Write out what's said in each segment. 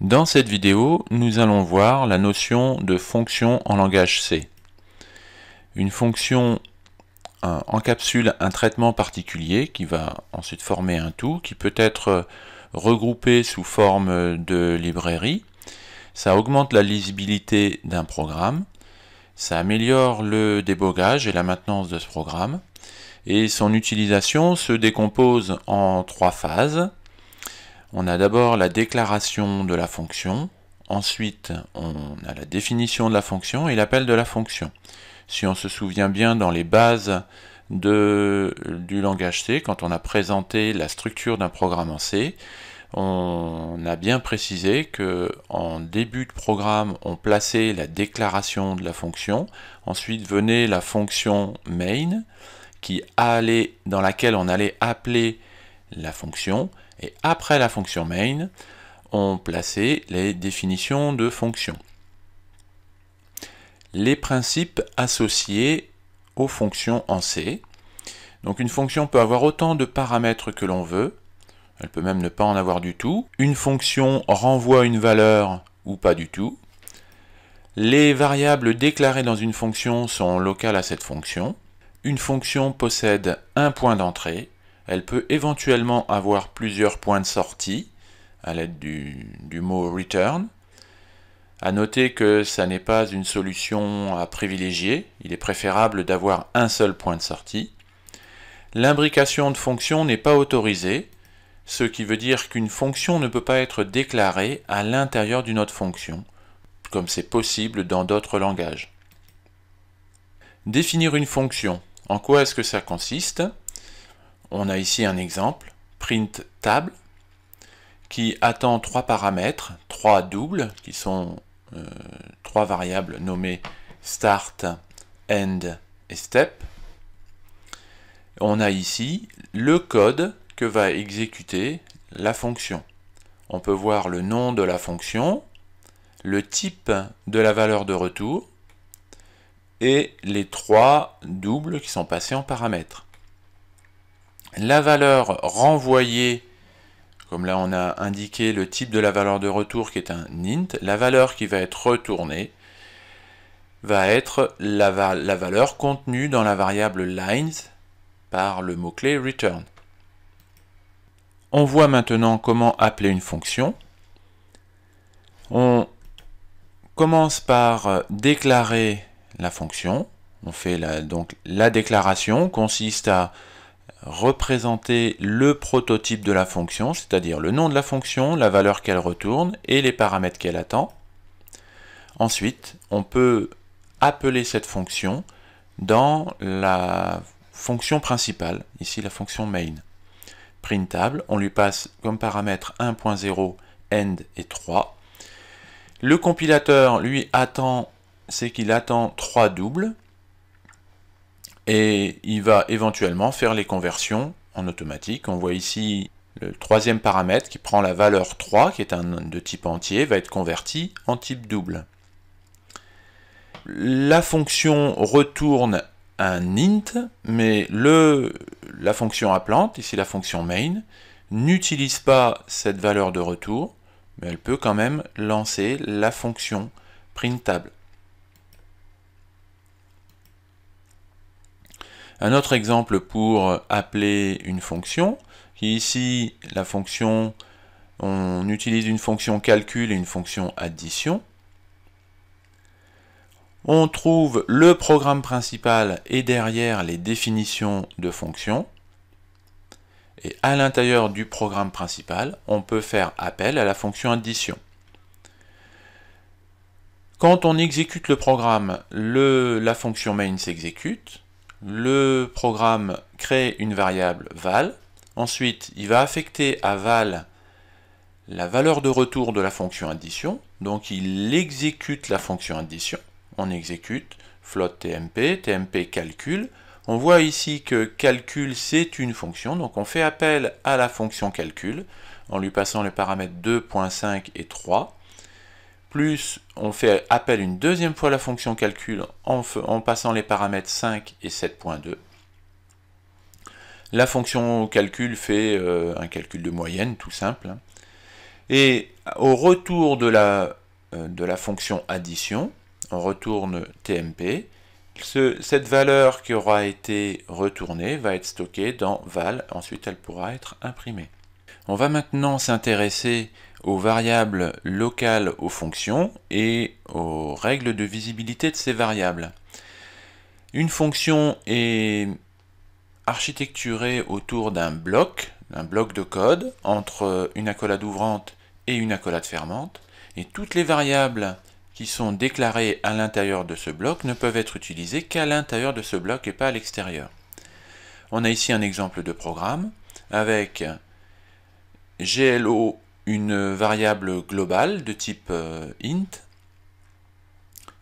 Dans cette vidéo, nous allons voir la notion de fonction en langage C. Une fonction encapsule un traitement particulier qui va ensuite former un tout, qui peut être regroupé sous forme de librairie. Ça augmente la lisibilité d'un programme, ça améliore le débogage et la maintenance de ce programme, et son utilisation se décompose en trois phases. On a d'abord la déclaration de la fonction, ensuite on a la définition de la fonction et l'appel de la fonction. Si on se souvient bien dans les bases du langage C, quand on a présenté la structure d'un programme en C, on a bien précisé qu'en début de programme, on plaçait la déclaration de la fonction, ensuite venait la fonction main, dans laquelle on allait appeler la fonction, et après la fonction main, on plaçait les définitions de fonctions. Les principes associés aux fonctions en C. Donc une fonction peut avoir autant de paramètres que l'on veut, elle peut même ne pas en avoir du tout. Une fonction renvoie une valeur ou pas du tout. Les variables déclarées dans une fonction sont locales à cette fonction. Une fonction possède un point d'entrée. Elle peut éventuellement avoir plusieurs points de sortie à l'aide du mot return. À noter que ça n'est pas une solution à privilégier. Il est préférable d'avoir un seul point de sortie. L'imbrication de fonctions n'est pas autorisée, ce qui veut dire qu'une fonction ne peut pas être déclarée à l'intérieur d'une autre fonction, comme c'est possible dans d'autres langages. Définir une fonction. En quoi est-ce que ça consiste? On a ici un exemple, print table, qui attend trois paramètres, trois doubles, qui sont trois variables nommées start, end et step. On a ici le code que va exécuter la fonction. On peut voir le nom de la fonction, le type de la valeur de retour et les trois doubles qui sont passés en paramètres. La valeur renvoyée, comme là on a indiqué le type de la valeur de retour qui est un int, la valeur qui va être retournée va être la valeur contenue dans la variable lines par le mot-clé return. On voit maintenant comment appeler une fonction. On commence par déclarer la fonction. On fait donc la déclaration consiste à représenter le prototype de la fonction, c'est-à-dire le nom de la fonction, la valeur qu'elle retourne et les paramètres qu'elle attend. Ensuite, on peut appeler cette fonction dans la fonction principale, ici la fonction main. Printable, on lui passe comme paramètre 1.0, end et 3. Le compilateur, lui, c'est qu'il attend 3 doubles, et il va éventuellement faire les conversions en automatique. On voit ici le troisième paramètre qui prend la valeur 3, qui est de type entier, va être converti en type double. La fonction retourne un int, mais la fonction appelante, ici la fonction main, n'utilise pas cette valeur de retour, mais elle peut quand même lancer la fonction printable. Un autre exemple pour appeler une fonction, qui ici la fonction, on utilise une fonction calcul et une fonction addition. On trouve le programme principal et derrière les définitions de fonctions. Et à l'intérieur du programme principal, on peut faire appel à la fonction addition. Quand on exécute le programme, la fonction main s'exécute. Le programme crée une variable val. Ensuite, il va affecter à val la valeur de retour de la fonction addition. Donc, il exécute la fonction addition. On exécute float tmp, tmp calcul. On voit ici que calcul c'est une fonction, donc on fait appel à la fonction calcul en lui passant les paramètres 2.5 et 3. Plus on fait appel une deuxième fois à la fonction calcul en passant les paramètres 5 et 7.2. La fonction calcul fait un calcul de moyenne tout simple. Et Au retour de la fonction addition, on retourne TMP. Cette valeur qui aura été retournée va être stockée dans val, ensuite elle pourra être imprimée. On va maintenant s'intéresser aux variables locales aux fonctions et aux règles de visibilité de ces variables. Une fonction est architecturée autour d'un bloc de code entre une accolade ouvrante et une accolade fermante, et toutes les variables qui sont déclarées à l'intérieur de ce bloc ne peuvent être utilisées qu'à l'intérieur de ce bloc et pas à l'extérieur. On a ici un exemple de programme avec GLO, une variable globale de type int,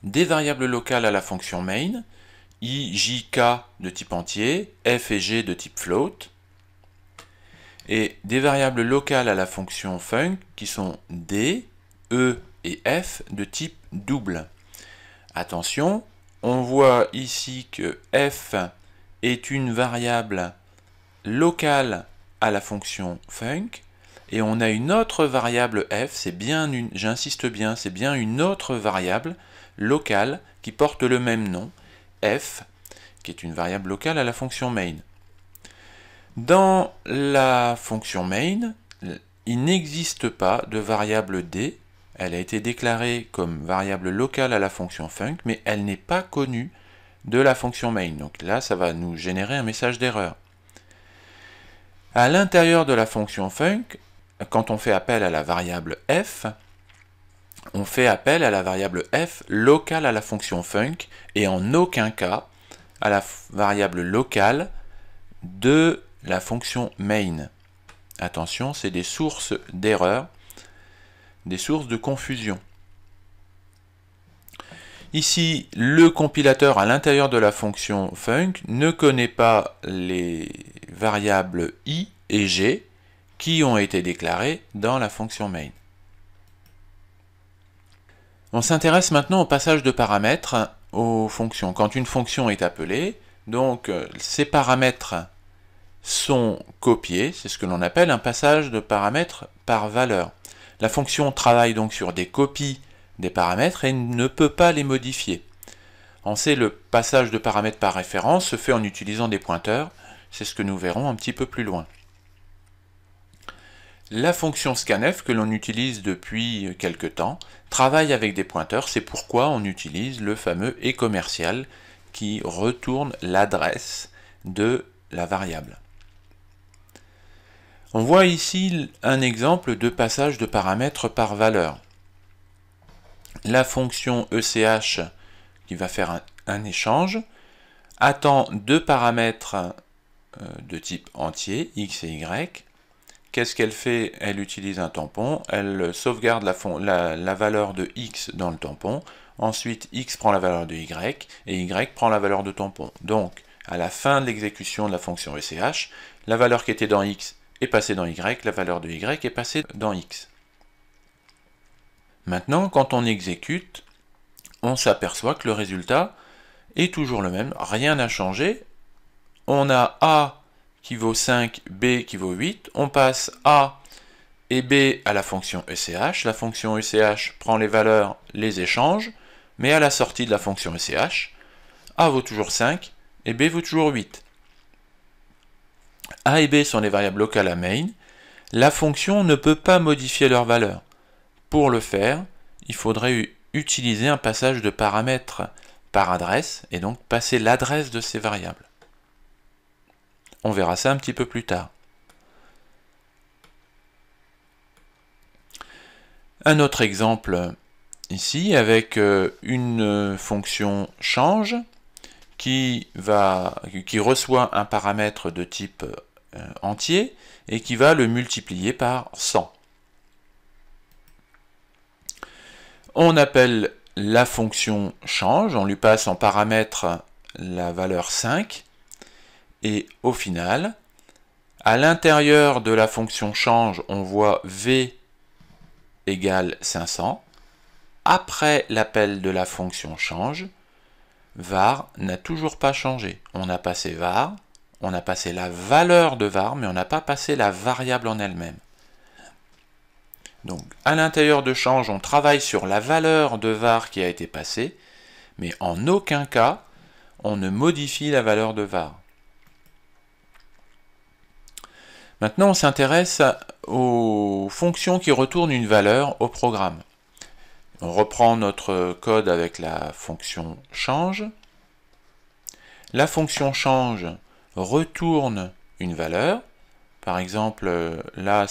des variables locales à la fonction main, I, J, K de type entier, F et G de type float, et des variables locales à la fonction func qui sont D, E et F de type double. Attention, on voit ici que F est une variable locale à la fonction func, et on a une autre variable F, c'est bien j'insiste bien, c'est bien une autre variable locale qui porte le même nom, F, qui est une variable locale à la fonction main. Dans la fonction main, il n'existe pas de variable D. Elle a été déclarée comme variable locale à la fonction func, mais elle n'est pas connue de la fonction main. Donc là, ça va nous générer un message d'erreur. À l'intérieur de la fonction func, quand on fait appel à la variable f, on fait appel à la variable f locale à la fonction func et en aucun cas à la variable locale de la fonction main. Attention, c'est des sources d'erreur, des sources de confusion. Ici, le compilateur à l'intérieur de la fonction func ne connaît pas les variables i et g qui ont été déclarées dans la fonction main. On s'intéresse maintenant au passage de paramètres aux fonctions. Quand une fonction est appelée, donc ces paramètres sont copiés, c'est ce que l'on appelle un passage de paramètres par valeur. La fonction travaille donc sur des copies des paramètres et ne peut pas les modifier. On sait le passage de paramètres par référence se fait en utilisant des pointeurs, c'est ce que nous verrons un petit peu plus loin. La fonction scanf que l'on utilise depuis quelque temps travaille avec des pointeurs, c'est pourquoi on utilise le fameux et commercial qui retourne l'adresse de la variable. On voit ici un exemple de passage de paramètres par valeur. La fonction ECH qui va faire un échange attend deux paramètres de type entier, x et y. Qu'est-ce qu'elle fait? Elle utilise un tampon, elle sauvegarde la valeur de x dans le tampon, ensuite x prend la valeur de y, et y prend la valeur de tampon. Donc, à la fin de l'exécution de la fonction ECH, la valeur qui était dans x est passée dans y, la valeur de y est passée dans x. Maintenant, quand on exécute, on s'aperçoit que le résultat est toujours le même, rien n'a changé. On a A qui vaut 5, B qui vaut 8, on passe A et B à la fonction ECH, la fonction ECH prend les valeurs, les échange, mais à la sortie de la fonction ECH, A vaut toujours 5 et B vaut toujours 8. A et B sont les variables locales à main, la fonction ne peut pas modifier leurs valeurs. Pour le faire, il faudrait utiliser un passage de paramètres par adresse, et donc passer l'adresse de ces variables. On verra ça un petit peu plus tard. Un autre exemple ici avec une fonction change qui reçoit un paramètre de type entier et qui va le multiplier par 100. On appelle la fonction change, on lui passe en paramètre la valeur 5, et au final, à l'intérieur de la fonction change, on voit v égale 500. Après l'appel de la fonction change, var n'a toujours pas changé. On a passé var, on a passé la valeur de var, mais on n'a pas passé la variable en elle-même. Donc à l'intérieur de change, on travaille sur la valeur de var qui a été passée, mais en aucun cas, on ne modifie la valeur de var. Maintenant, on s'intéresse aux fonctions qui retournent une valeur au programme. On reprend notre code avec la fonction change. La fonction change retourne une valeur. Par exemple, là,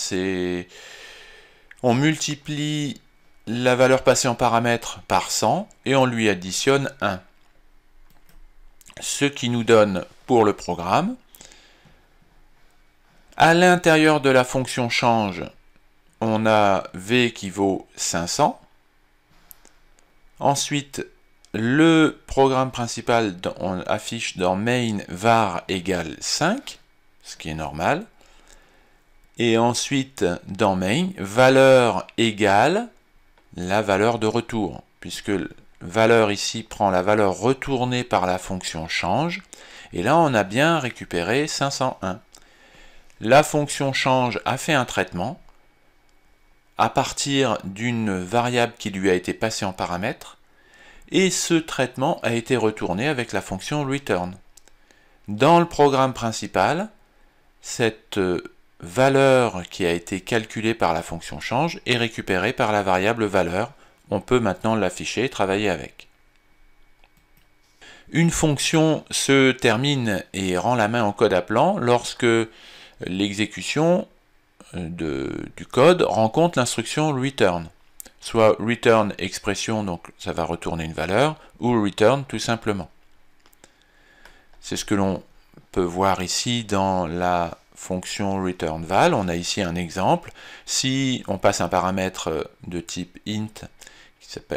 on multiplie la valeur passée en paramètre par 100 et on lui additionne 1. Ce qui nous donne pour le programme, à l'intérieur de la fonction change, on a v qui vaut 500. Ensuite, le programme principal, on affiche dans main var égale 5, ce qui est normal. Et ensuite, dans main, valeur égale la valeur de retour, puisque valeur ici prend la valeur retournée par la fonction change. Et là, on a bien récupéré 501. La fonction change a fait un traitement à partir d'une variable qui lui a été passée en paramètre, et ce traitement a été retourné avec la fonction return. Dans le programme principal, cette valeur qui a été calculée par la fonction change est récupérée par la variable valeur. On peut maintenant l'afficher et travailler avec. Une fonction se termine et rend la main au code appelant lorsque l'exécution du code rencontre l'instruction return. Soit return expression, donc ça va retourner une valeur, ou return tout simplement. C'est ce que l'on peut voir ici dans la fonction return val. On a ici un exemple. Si on passe un paramètre de type int,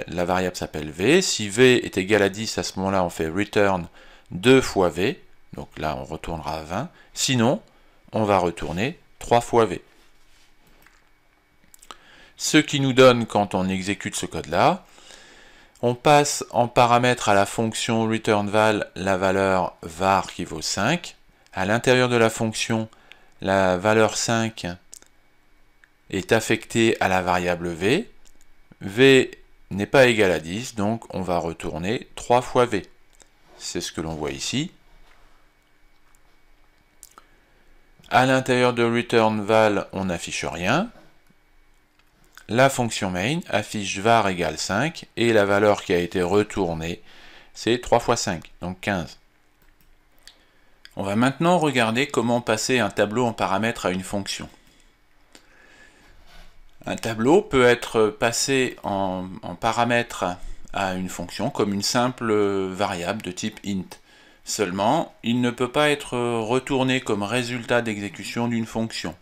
la variable s'appelle v, si v est égal à 10, à ce moment-là on fait return 2 fois v, donc là on retournera à 20, sinon on va retourner 3 fois v. Ce qui nous donne, quand on exécute ce code-là, on passe en paramètre à la fonction return val la valeur var qui vaut 5. À l'intérieur de la fonction, la valeur 5 est affectée à la variable v. V n'est pas égal à 10, donc on va retourner 3 fois v. C'est ce que l'on voit ici. À l'intérieur de return val, on n'affiche rien. La fonction main affiche var égale 5 et la valeur qui a été retournée, c'est 3 fois 5, donc 15. On va maintenant regarder comment passer un tableau en paramètre à une fonction. Un tableau peut être passé en paramètre à une fonction comme une simple variable de type int. Seulement, il ne peut pas être retourné comme résultat d'exécution d'une fonction.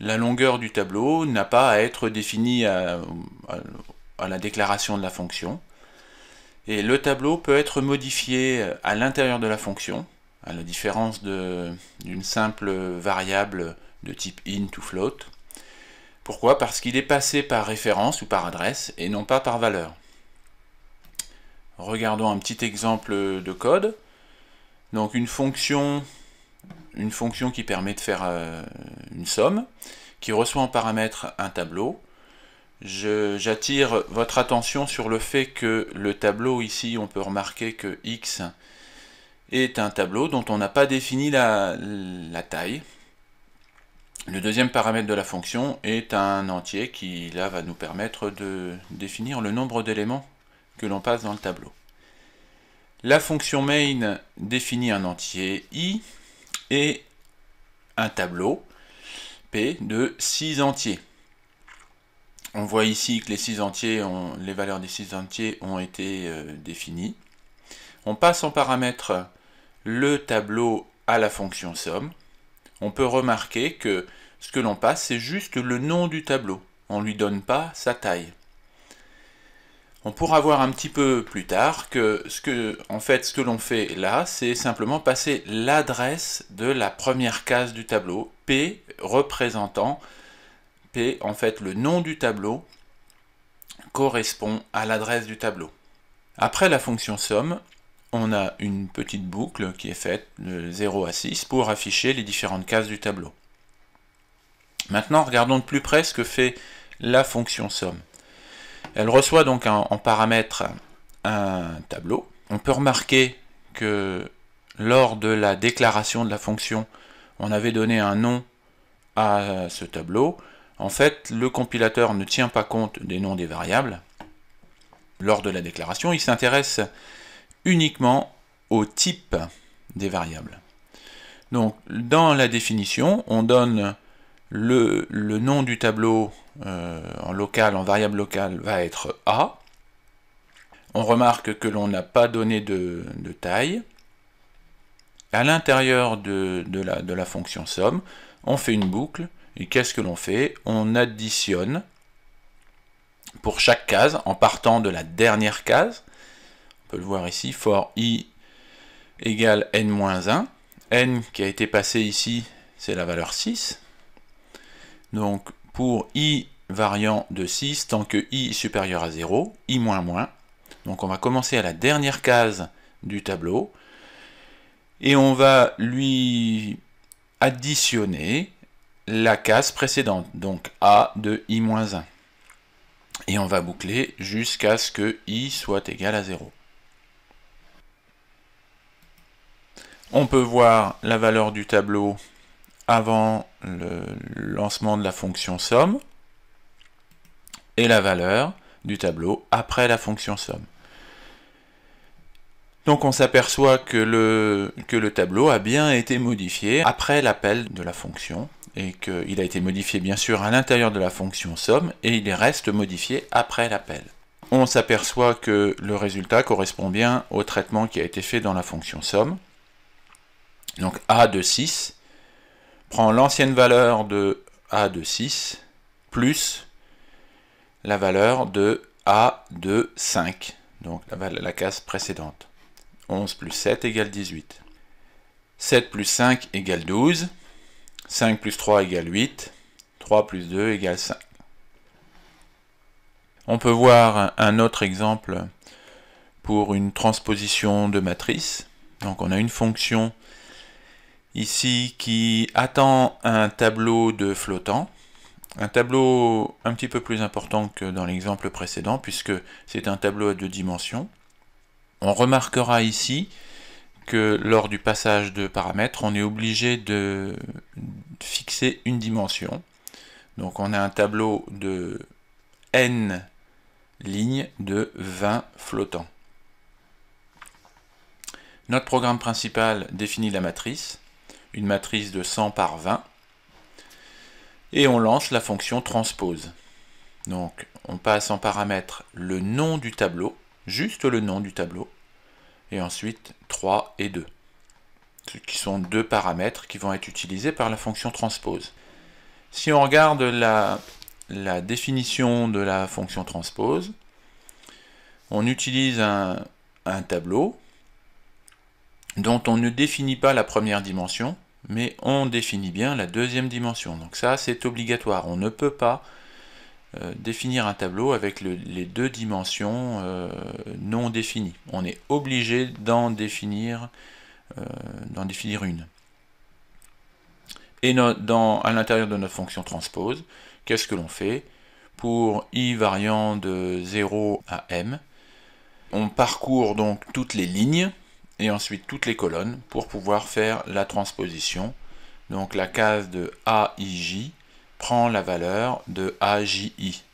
La longueur du tableau n'a pas à être définie à la déclaration de la fonction. Et le tableau peut être modifié à l'intérieur de la fonction, à la différence d'une simple variable de type int ou float. Pourquoi? Parce qu'il est passé par référence ou par adresse et non pas par valeur. Regardons un petit exemple de code. Donc une fonction qui permet de faire une somme, qui reçoit en paramètre un tableau. J'attire votre attention sur le fait que le tableau ici, on peut remarquer que x est un tableau dont on n'a pas défini la taille. Le deuxième paramètre de la fonction est un entier qui là va nous permettre de définir le nombre d'éléments que l'on passe dans le tableau. La fonction main définit un entier i et un tableau p de 6 entiers. On voit ici que les valeurs des 6 entiers ont été définies. On passe en paramètre le tableau à la fonction somme. On peut remarquer que ce que l'on passe, c'est juste le nom du tableau. On ne lui donne pas sa taille. On pourra voir un petit peu plus tard que ce que l'on fait là, c'est simplement passer l'adresse de la première case du tableau, P représentant, P en fait le nom du tableau correspond à l'adresse du tableau. Après la fonction somme, on a une petite boucle qui est faite de 0 à 6 pour afficher les différentes cases du tableau. Maintenant, regardons de plus près ce que fait la fonction somme. Elle reçoit donc en paramètre un tableau. On peut remarquer que lors de la déclaration de la fonction, on avait donné un nom à ce tableau. En fait, le compilateur ne tient pas compte des noms des variables. Lors de la déclaration, il s'intéresse uniquement au type des variables. Donc, dans la définition, on donne le nom du tableau en local, en variable locale, va être A. On remarque que l'on n'a pas donné de taille. À l'intérieur de la fonction somme, on fait une boucle. Et qu'est-ce que l'on fait? On additionne pour chaque case, en partant de la dernière case. On peut le voir ici, for i égale n-1. N qui a été passé ici, c'est la valeur 6. Donc, pour i variant de 6, tant que i est supérieur à 0, i moins. Donc, on va commencer à la dernière case du tableau. Et on va lui additionner la case précédente, donc a de i-1. Et on va boucler jusqu'à ce que i soit égal à 0. On peut voir la valeur du tableau avant le lancement de la fonction somme et la valeur du tableau après la fonction somme. Donc on s'aperçoit que le tableau a bien été modifié après l'appel de la fonction et qu'il a été modifié bien sûr à l'intérieur de la fonction somme et il reste modifié après l'appel. On s'aperçoit que le résultat correspond bien au traitement qui a été fait dans la fonction somme. Donc a de 6 prend l'ancienne valeur de a de 6 plus la valeur de a de 5, donc la case précédente. 11 plus 7 égale 18. 7 plus 5 égale 12. 5 plus 3 égale 8. 3 plus 2 égale 5. On peut voir un autre exemple pour une transposition de matrice. Donc on a une fonction ici qui attend un tableau de flottant. Un tableau un petit peu plus important que dans l'exemple précédent puisque c'est un tableau à 2 dimensions. On remarquera ici que lors du passage de paramètres, on est obligé de fixer une dimension. Donc on a un tableau de n lignes de 20 flottants. Notre programme principal définit la matrice, une matrice de 100 par 20, et on lance la fonction transpose. Donc on passe en paramètre le nom du tableau, juste le nom du tableau, et ensuite 3 et 2, qui sont deux paramètres qui vont être utilisés par la fonction transpose. Si on regarde la définition de la fonction transpose, on utilise un tableau dont on ne définit pas la première dimension, mais on définit bien la deuxième dimension. Donc ça, c'est obligatoire. On ne peut pas définir un tableau avec les deux dimensions non définies. On est obligé d'en définir une. Et à l'intérieur de notre fonction transpose, qu'est-ce que l'on fait? Pour i variant de 0 à m, on parcourt donc toutes les lignes et ensuite toutes les colonnes pour pouvoir faire la transposition. Donc la case de AIJ prend la valeur de AJI.